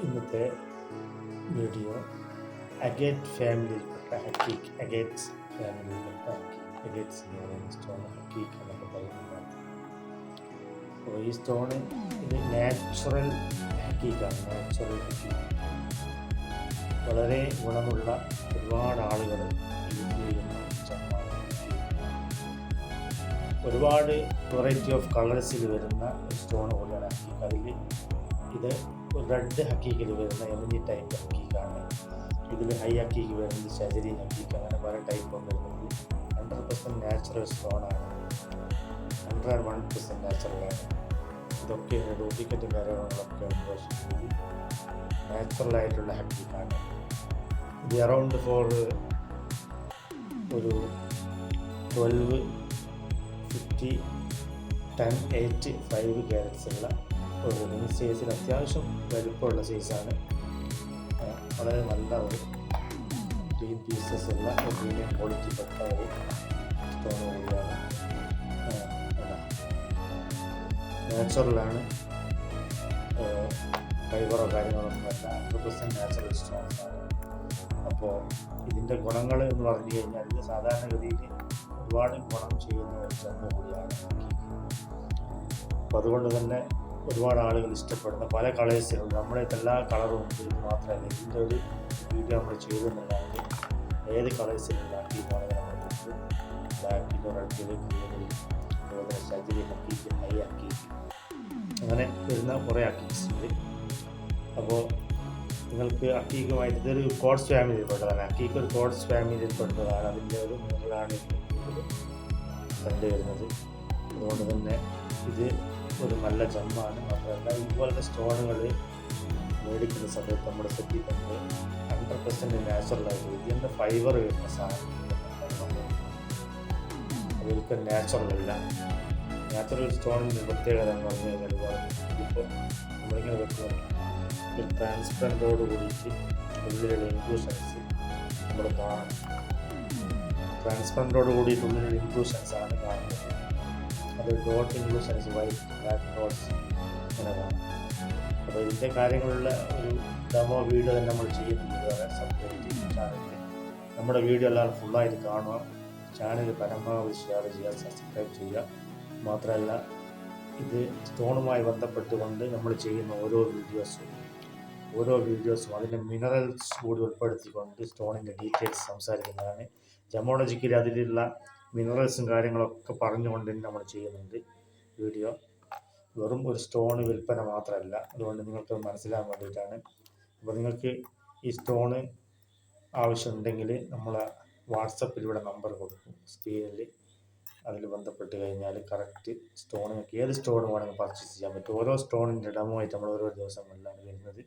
ഇന്നത്തെ video agate ഫാമിലിയിൽപ്പെട്ട ഹക്കീക്ക്, അഗേറ്റ്സ് ഫാമിലിയിൽപ്പെട്ട അഗേറ്റ്സ് എന്ന് പറയുന്ന സ്റ്റോൺ ഹക്കീക്ക് എന്നൊക്കെ പറയുന്നതാണ്. അപ്പോൾ ഈ സ്റ്റോണ് ഇത് നാച്ചുറൽ ഹക്കീക്കാണ്. നാച്ചുറൽ ഹക്കീക്ക് വളരെ ഗുണമുള്ള ഒരുപാട് ആളുകൾ യൂസ് ചെയ്യുന്ന സ്റ്റോണാണ്. ഒരുപാട് വെറൈറ്റി ഓഫ് കളേഴ്സിൽ വരുന്ന സ്റ്റോൺ കൂടിയാണ് ഹക്കീക്ക്. അതിൽ ഇത് റെഡ് ഹക്കീക്കിൽ വരുന്ന എമിനി ടൈപ്പ് ഹക്കീക്കാണ്. ഇതിൽ ഹൈ ഹക്കീക്ക് വരുന്നത് ഷജരി ഹക്കീക്ക്, അങ്ങനെ പല ടൈപ്പും വരുന്നത്. 100% നാച്ചുറൽ സ്റ്റോണാണ്, 101% നാച്ചുറലാണ്. ഇതൊക്കെ ഡ്യൂപ്ലിക്കേറ്റും കാര്യങ്ങളൊക്കെ നാച്ചുറലായിട്ടുള്ള ഹക്കീക്കാണ്. ഇത് അറൗണ്ട് ഫോർ ഒരു 12, 50, 10, 8, 5 ക്യാരറ്റ്സ് ഉള്ള ഒരു റിംഗ് സൈസിൽ അത്യാവശ്യം വലുപ്പമുള്ള സൈസാണ്. വളരെ നല്ല ഒരു ക്ലീൻ പീസസ് ഉള്ള ഒരു പ്രീമിയം ക്വാളിറ്റി പെട്ട ഒരു സ്റ്റോൺ കൂടിയാണ്. നാച്ചുറലാണ്, ഫൈബറോ കാര്യങ്ങളൊന്നും അല്ല, 100% നാച്ചുറൽ സ്റ്റോൺസ് ആണ്. അപ്പോൾ ഇതിൻ്റെ ഗുണങ്ങൾ എന്ന് പറഞ്ഞു കഴിഞ്ഞാൽ ഇത് സാധാരണഗതിയിൽ ഒരുപാട് ഗുണം ചെയ്യുന്ന ഒരു സ്റ്റോൺ കൂടിയാണ്. അപ്പോൾ അതുകൊണ്ട് തന്നെ ഒരുപാട് ആളുകൾ ഇഷ്ടപ്പെടുന്ന പല കളേഴ്സിലുണ്ട്. നമ്മുടെ എല്ലാ കളറും ഉണ്ട്. ഇത് മാത്രമല്ല, ഇതിൻ്റെ ഒരു വീഡിയോ നമ്മൾ ചെയ്തെന്നുണ്ടെങ്കിൽ ഏത് കളേഴ്സിലുള്ള ഹക്കീക്കാണെങ്കിൽ നമ്മൾക്ക് ബ്ലാക്കിലോ റെഡിലോ ഗ്രീനിൽ, അതുപോലെ ഷജരി ഹക്കീക്ക്, ഹൈ ഹക്കീക്ക്, അങ്ങനെ വരുന്ന കുറേ ഹക്കീക്സ് ഉണ്ട്. അപ്പോൾ നിങ്ങൾക്ക് ഹക്കീക്കുമായിട്ട് ഇതൊരു കോഡ്സ് ഫാമിലിയിൽപ്പെട്ടതാണ്. ഹക്കീക്ക് ഒരു കോഡ്സ് ഫാമിലിയിൽപ്പെട്ടതാണ്. അതിൻ്റെ ഒരു മുകളിലാണ് കണ്ടു വരുന്നത്. അതുകൊണ്ട് തന്നെ ഇത് ഒരു നല്ല ജമ്മാണ്. മാത്രമല്ല ഇതുപോലത്തെ സ്റ്റോണുകൾ മേടിക്കുന്ന സമയത്ത് നമ്മുടെ സെറ്റിൽ തന്നെ 100% നാച്ചുറലായിട്ട് ഇതിൻ്റെ ഫൈബർ വരുന്ന സാധനം അതൊരിക്കൽ നാച്ചുറലല്ല. നാച്ചുറൽ സ്റ്റോണിൻ്റെ പ്രത്യേകത എന്ന് പറഞ്ഞു കഴിഞ്ഞാൽ ഇപ്പോൾ നമ്മളിങ്ങനെ വെക്കുന്നത് ഒരു ട്രാൻസ്പെറൻറ്റോട് കൂടിയിട്ട് ഉള്ളിലുള്ള ഇൻക്ലൂഷൻസ് നമ്മൾ കാണും. ട്രാൻസ്പെറൻറ്റോട് കൂടിയിട്ട് ഉള്ളിലുള്ള ഇൻക്ലൂഷൻസാണ് കാണുന്നത്. അത് dot inclusions, white, black dots അങ്ങനെ കാണും. അപ്പോൾ ഇതിൻ്റെ കാര്യങ്ങളുള്ള ഒരു ഡെമോ വീഡിയോ തന്നെ നമ്മൾ ചെയ്യുന്നുണ്ട് വേറെ സെപ്പറേറ്റ് ചാനലിൽ. നമ്മുടെ വീഡിയോ എല്ലാവരും ഫുള്ളായിട്ട് കാണുക. ചാനൽ പരമാവധി ഷെയർ ചെയ്യുക, സബ്സ്ക്രൈബ് ചെയ്യുക. മാത്രമല്ല ഇത് സ്റ്റോണുമായി ബന്ധപ്പെട്ടുകൊണ്ട് നമ്മൾ ചെയ്യുന്ന ഓരോ വീഡിയോസും അതിൻ്റെ മിനറൽസ് കൂടി ഉൾപ്പെടുത്തിക്കൊണ്ട് സ്റ്റോണിൻ്റെ ഡീറ്റെയിൽസ് സംസാരിക്കുന്നതാണ്. ജമോളജിക്കലി അതിലുള്ള മിനറൽസും കാര്യങ്ങളൊക്കെ പറഞ്ഞുകൊണ്ട് നമ്മൾ ചെയ്യുന്നുണ്ട് വീഡിയോ. വെറും ഒരു സ്റ്റോൺ വിൽപ്പന മാത്രമല്ല. അതുകൊണ്ട് നിങ്ങൾക്ക് മനസ്സിലാകാൻ വേണ്ടിയിട്ടാണ്. അപ്പോൾ നിങ്ങൾക്ക് ഈ സ്റ്റോണ് ആവശ്യമുണ്ടെങ്കിൽ നമ്മൾ വാട്സപ്പിൽ ഇവിടെ നമ്പർ കൊടുക്കും സ്ക്രീനിൽ. അതിൽ ബന്ധപ്പെട്ട് കഴിഞ്ഞാൽ കറക്റ്റ് സ്റ്റോൺ നിങ്ങൾക്ക് ഏത് സ്റ്റോൺ വേണമെങ്കിൽ പർച്ചേസ് ചെയ്യാൻ പറ്റും. ഓരോ സ്റ്റോണിൻ്റെ ഡെമോ ആയിട്ട് നമ്മൾ ഓരോ ദിവസങ്ങളിലാണ് വരുന്നത്.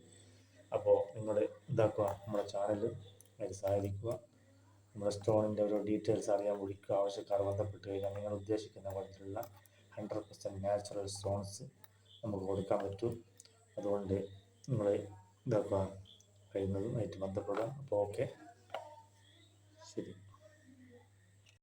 അപ്പോൾ നിങ്ങൾ ഇതാക്കുക, നമ്മുടെ ചാനൽ അതിൽ സഹായിക്കുക. നമ്മുടെ സ്റ്റോണിൻ്റെ ഓരോ ഡീറ്റെയിൽസ് അറിയാൻ വിളിക്കുക. ആവശ്യക്കാർ ബന്ധപ്പെട്ട് കഴിഞ്ഞാൽ നിങ്ങൾ ഉദ്ദേശിക്കുന്ന പോലത്തിലുള്ള 100% നാച്ചുറൽ സ്റ്റോൺസ് നമുക്ക് കൊടുക്കാൻ പറ്റും. അതുകൊണ്ട് നിങ്ങൾ ഇതാക്കുക, കഴിയുന്നതും ആയിട്ട് ബന്ധപ്പെടുക. അപ്പോൾ ഓക്കെ, ശരി.